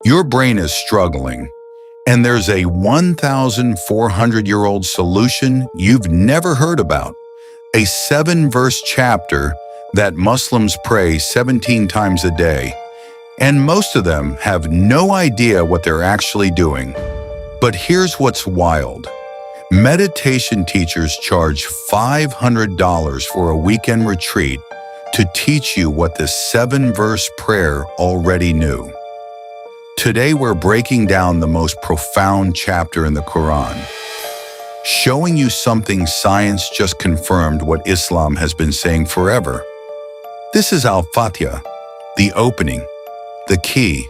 Your brain is struggling, and there's a 1,400-year-old solution you've never heard about. A 7-verse chapter that Muslims pray 17 times a day, and most of them have no idea what they're actually doing. But here's what's wild. Meditation teachers charge $500 for a weekend retreat to teach you what this 7-verse prayer already knew. Today we're breaking down the most profound chapter in the Quran, showing you something science just confirmed what Islam has been saying forever. This is Al-Fatiha, the opening, the key,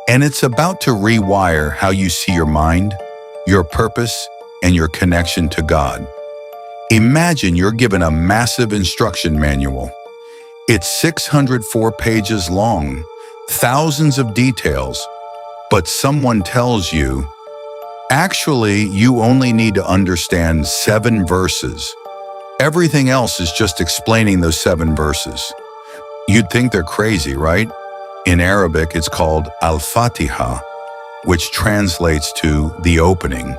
and it's about to rewire how you see your mind, your purpose, and your connection to God. Imagine you're given a massive instruction manual. It's 604 pages long, thousands of details, but someone tells you, actually, you only need to understand 7 verses. Everything else is just explaining those 7 verses. You'd think they're crazy, right? In Arabic, it's called Al-Fatiha, which translates to the opening.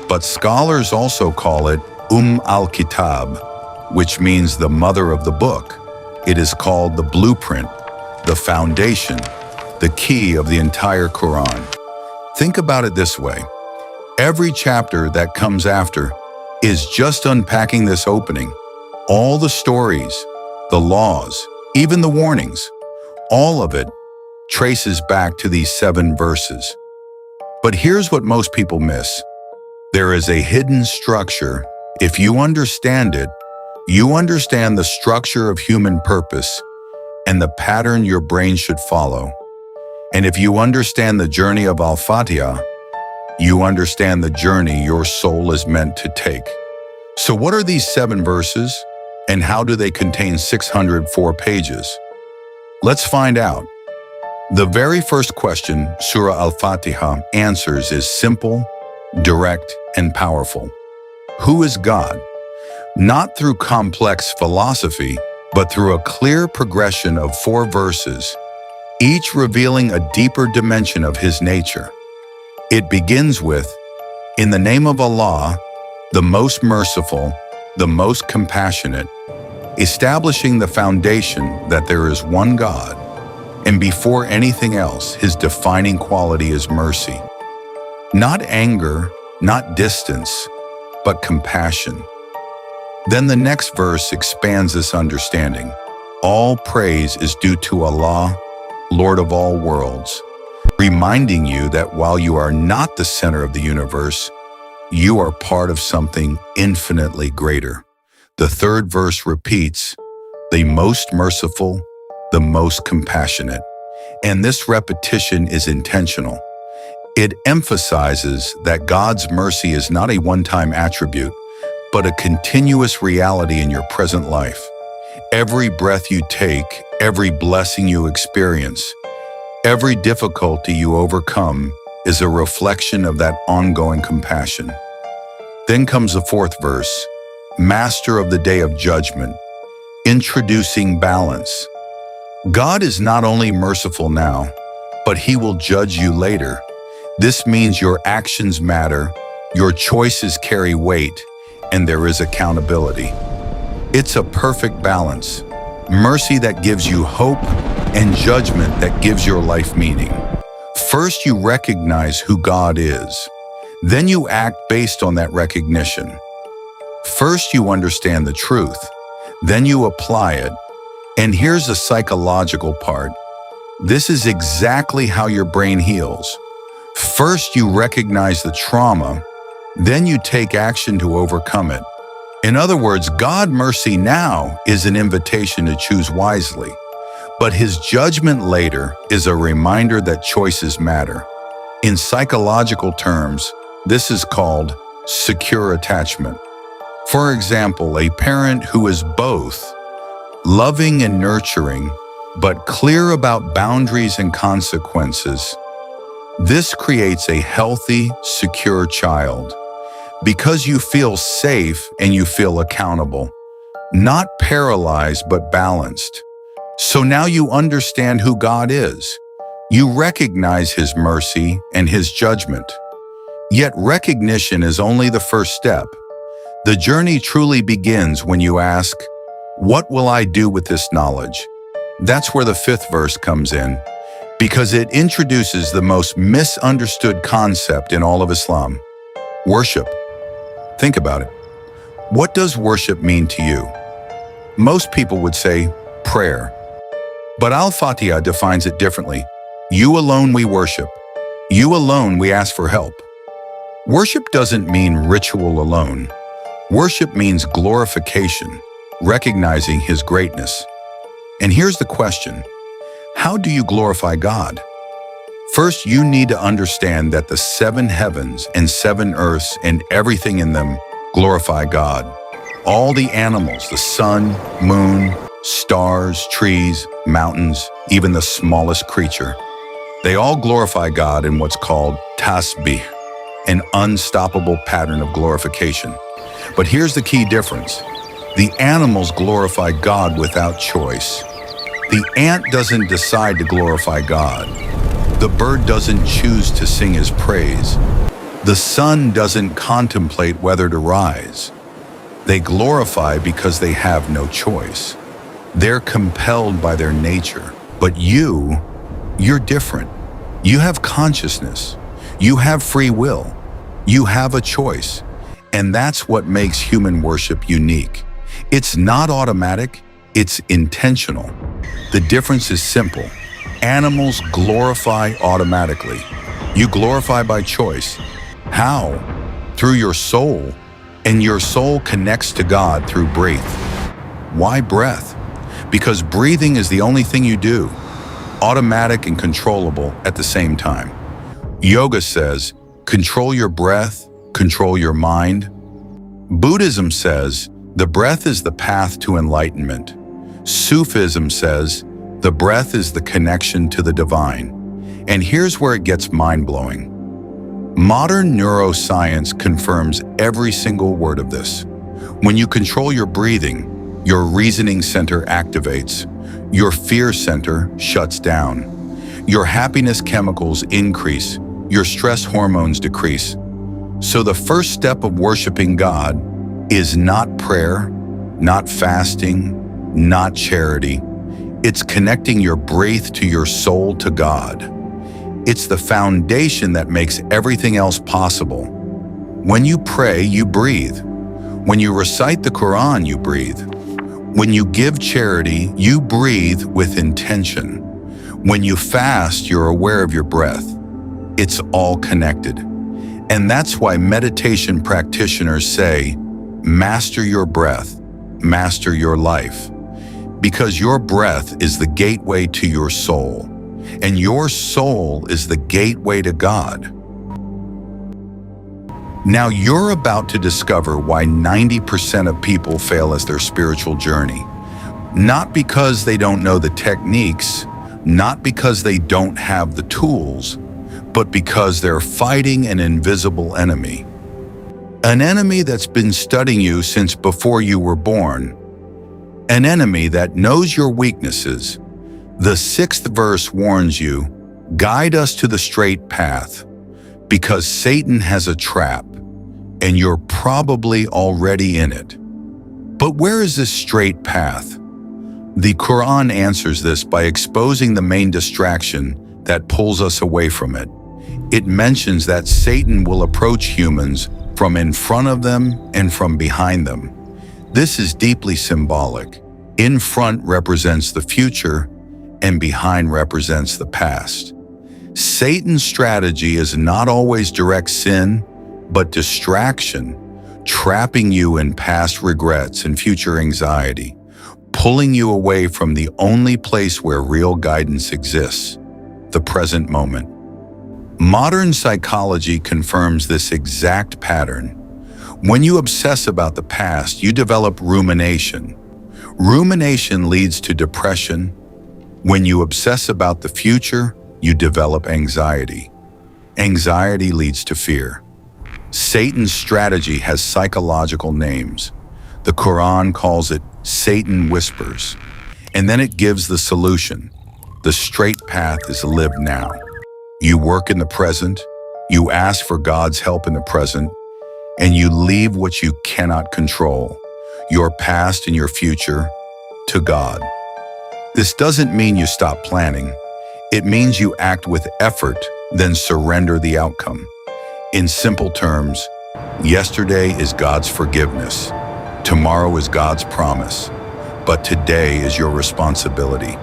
But scholars also call it al-Kitab, which means the mother of the book. It is called the blueprint, the foundation, the key of the entire Quran. Think about it this way. Every chapter that comes after is just unpacking this opening. All the stories, the laws, even the warnings, all of it traces back to these 7 verses. But here's what most people miss. There is a hidden structure. If you understand it, you understand the structure of human purpose and the pattern your brain should follow. And if you understand the journey of Al-Fatiha, you understand the journey your soul is meant to take. So what are these 7 verses, and how do they contain 604 pages? Let's find out. The very first question Surah Al-Fatiha answers is simple, direct, and powerful. Who is God? Not through complex philosophy, but through a clear progression of 4 verses, each revealing a deeper dimension of His nature. It begins with, in the name of Allah, the most merciful, the most compassionate, establishing the foundation that there is one God, and before anything else, His defining quality is mercy. Not anger, not distance, but compassion. Then the next verse expands this understanding. All praise is due to Allah, Lord of all worlds, reminding you that while you are not the center of the universe, you are part of something infinitely greater. The third verse repeats, the most merciful, the most compassionate. And this repetition is intentional. It emphasizes that God's mercy is not a one-time attribute, but a continuous reality in your present life. Every breath you take, every blessing you experience, every difficulty you overcome is a reflection of that ongoing compassion. Then comes the 4th verse, Master of the Day of Judgment, introducing balance. God is not only merciful now, but He will judge you later. This means your actions matter, your choices carry weight, and there is accountability. It's a perfect balance, mercy that gives you hope and judgment that gives your life meaning. First, you recognize who God is. Then you act based on that recognition. First, you understand the truth. Then you apply it. And here's the psychological part. This is exactly how your brain heals. First, you recognize the trauma. Then you take action to overcome it. In other words, God's mercy now is an invitation to choose wisely. But His judgment later is a reminder that choices matter. In psychological terms, this is called secure attachment. For example, a parent who is both loving and nurturing, but clear about boundaries and consequences, this creates a healthy, secure child. Because you feel safe and you feel accountable, not paralyzed but balanced. So now you understand who God is. You recognize His mercy and His judgment. Yet recognition is only the first step. The journey truly begins when you ask, "What will I do with this knowledge?" That's where the fifth verse comes in, because it introduces the most misunderstood concept in all of Islam: worship. Think about it. What does worship mean to you? Most people would say prayer. But Al-Fatiha defines it differently. You alone we worship. You alone we ask for help. Worship doesn't mean ritual alone. Worship means glorification, recognizing His greatness. And here's the question: how do you glorify God? First, you need to understand that the 7 heavens and 7 earths and everything in them glorify God. All the animals, the sun, moon, stars, trees, mountains, even the smallest creature, they all glorify God in what's called tasbih, an unstoppable pattern of glorification. But here's the key difference. The animals glorify God without choice. The ant doesn't decide to glorify God. The bird doesn't choose to sing His praise. The sun doesn't contemplate whether to rise. They glorify because they have no choice. They're compelled by their nature. But you're different. You have consciousness. You have free will. You have a choice. And that's what makes human worship unique. It's not automatic, it's intentional. The difference is simple. Animals glorify automatically. You glorify by choice. How? Through your soul. And your soul connects to God through breath. Why breath? Because breathing is the only thing you do, automatic and controllable at the same time. Yoga says, control your breath, control your mind. Buddhism says, the breath is the path to enlightenment. Sufism says, the breath is the connection to the divine. And here's where it gets mind-blowing. Modern neuroscience confirms every single word of this. When you control your breathing, your reasoning center activates, your fear center shuts down, your happiness chemicals increase, your stress hormones decrease. So the first step of worshiping God is not prayer, not fasting, not charity. It's connecting your breath to your soul to God. It's the foundation that makes everything else possible. When you pray, you breathe. When you recite the Quran, you breathe. When you give charity, you breathe with intention. When you fast, you're aware of your breath. It's all connected. And that's why meditation practitioners say, master your breath, master your life. Because your breath is the gateway to your soul, and your soul is the gateway to God. Now you're about to discover why 90% of people fail as their spiritual journey. Not because they don't know the techniques, not because they don't have the tools, but because they're fighting an invisible enemy. An enemy that's been studying you since before you were born. An enemy that knows your weaknesses. The 6th verse warns you, guide us to the straight path, because Satan has a trap, and you're probably already in it. But where is this straight path? The Quran answers this by exposing the main distraction that pulls us away from it. It mentions that Satan will approach humans from in front of them and from behind them. This is deeply symbolic. In front represents the future, and behind represents the past. Satan's strategy is not always direct sin, but distraction, trapping you in past regrets and future anxiety, pulling you away from the only place where real guidance exists, the present moment. Modern psychology confirms this exact pattern. When you obsess about the past, you develop rumination. Rumination leads to depression. When you obsess about the future, you develop anxiety. Anxiety leads to fear. Satan's strategy has psychological names. The Quran calls it Satan whispers, and then it gives the solution. The straight path is lived now. You work in the present, you ask for God's help in the present, and you leave what you cannot control, your past and your future, to God. This doesn't mean you stop planning. It means you act with effort, then surrender the outcome. In simple terms, yesterday is God's forgiveness, tomorrow is God's promise, but today is your responsibility.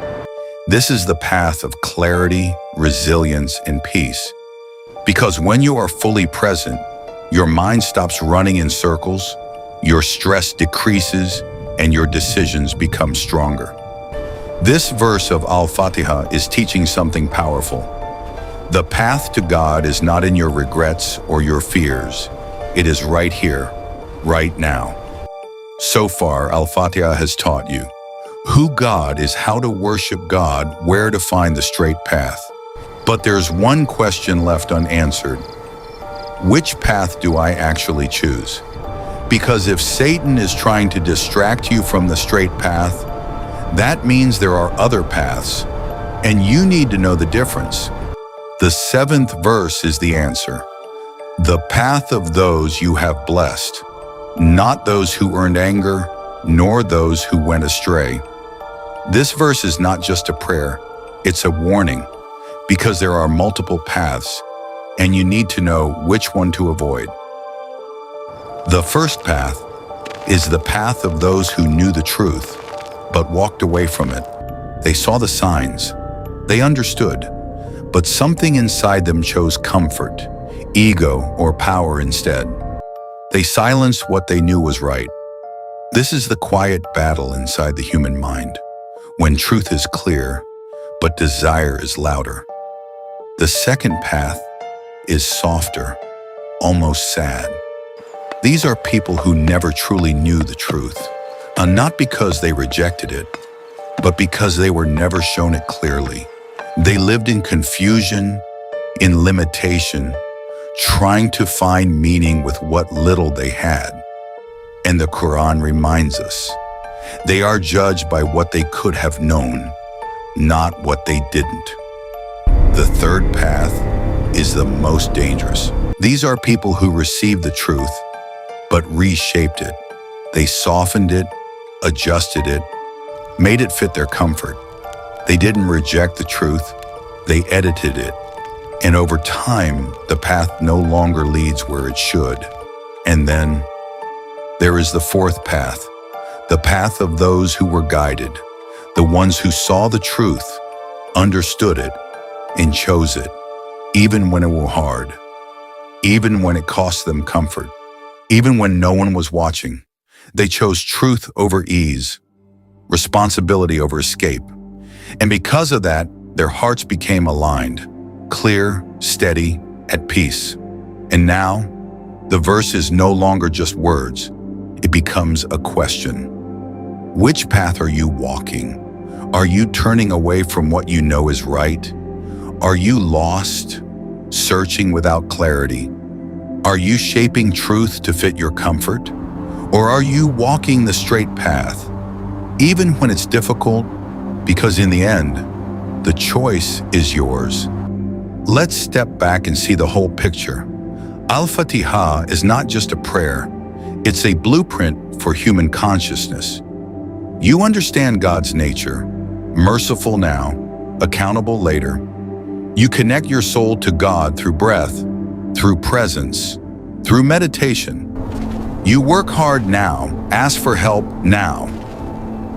This is the path of clarity, resilience, and peace. Because when you are fully present, your mind stops running in circles, your stress decreases, and your decisions become stronger. This verse of Al-Fatiha is teaching something powerful. The path to God is not in your regrets or your fears. It is right here, right now. So far, Al-Fatiha has taught you who God is, how to worship God, where to find the straight path. But there's one question left unanswered. Which path do I actually choose? Because if Satan is trying to distract you from the straight path, that means there are other paths, and you need to know the difference. The 7th verse is the answer. The path of those you have blessed, not those who earned anger, nor those who went astray. This verse is not just a prayer, it's a warning, because there are multiple paths, and you need to know which one to avoid. The first path is the path of those who knew the truth, but walked away from it. They saw the signs, they understood, but something inside them chose comfort, ego, or power instead. They silenced what they knew was right. This is the quiet battle inside the human mind, when truth is clear, but desire is louder. The second path is softer, almost sad. These are people who never truly knew the truth, not because they rejected it, but because they were never shown it clearly. They lived in confusion, in limitation, trying to find meaning with what little they had. And the Quran reminds us, they are judged by what they could have known, not what they didn't. The third path is the most dangerous. These are people who received the truth, but reshaped it. They softened it, adjusted it, made it fit their comfort. They didn't reject the truth, they edited it. And over time, the path no longer leads where it should. And then there is the fourth path, the path of those who were guided, the ones who saw the truth, understood it, and chose it, even when it was hard, even when it cost them comfort, even when no one was watching. They chose truth over ease, responsibility over escape. And because of that, their hearts became aligned, clear, steady, at peace. And now, the verse is no longer just words. It becomes a question. Which path are you walking? Are you turning away from what you know is right? Are you lost, searching without clarity? Are you shaping truth to fit your comfort? Or are you walking the straight path, even when it's difficult? Because in the end, the choice is yours. Let's step back and see the whole picture. Al-Fatiha is not just a prayer, it's a blueprint for human consciousness. You understand God's nature, merciful now, accountable later. You connect your soul to God through breath, through presence, through meditation. You work hard now, ask for help now.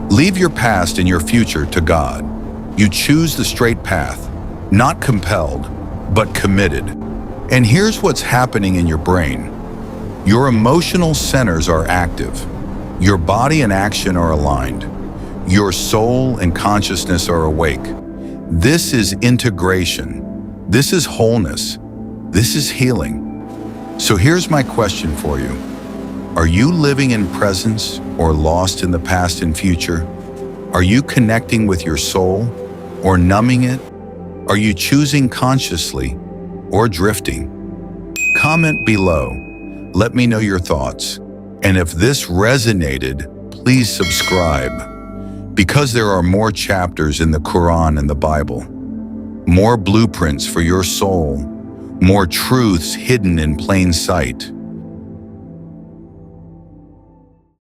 Leave your past and your future to God. You choose the straight path, not compelled, but committed. And here's what's happening in your brain. Your emotional centers are active. Your body and action are aligned. Your soul and consciousness are awake. This is integration. This is wholeness. This is healing. So here's my question for you. Are you living in presence or lost in the past and future? Are you connecting with your soul or numbing it? Are you choosing consciously or drifting? Comment below. Let me know your thoughts. And if this resonated, please subscribe. Because there are more chapters in the Quran and the Bible, more blueprints for your soul, more truths hidden in plain sight.